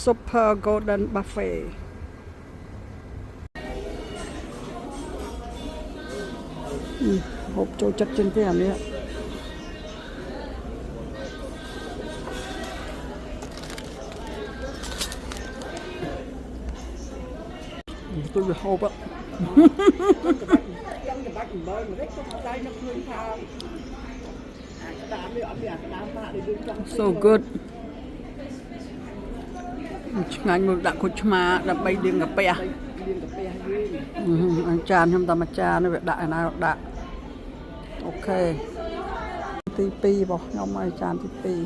super golden buffet ហូបចូលចិត្តជាងគេអានេះtôi bị hộp á so good ឆ្ងាញ់មកដាក់គុជឆ្មាដើម្បីលាងកាពះអាចារ្យខ្ញុំតាមអាចារ្យនេះវាដាក់ឯណាដាក់អូខេទី2របស់ខ្ញុំអាចារ្យទី2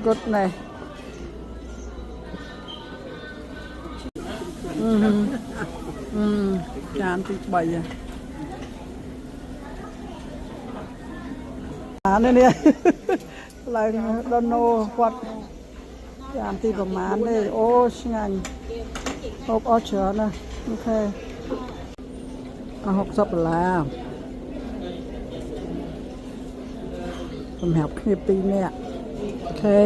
good ណាស់ចានទី3នេះឡើងដល់ណូគាត់ចានទីប្រមាណទេអូឆ្ងាញ់ហូបអស់ច្រើនណាស់អូខេ$60សម្រាប់គ្នា2នាក់អូខេ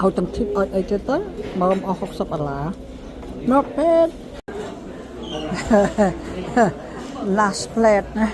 ឲ្យទាំង tip ឲ្យអីទៅមើលអស់$60 not bad last plate ណា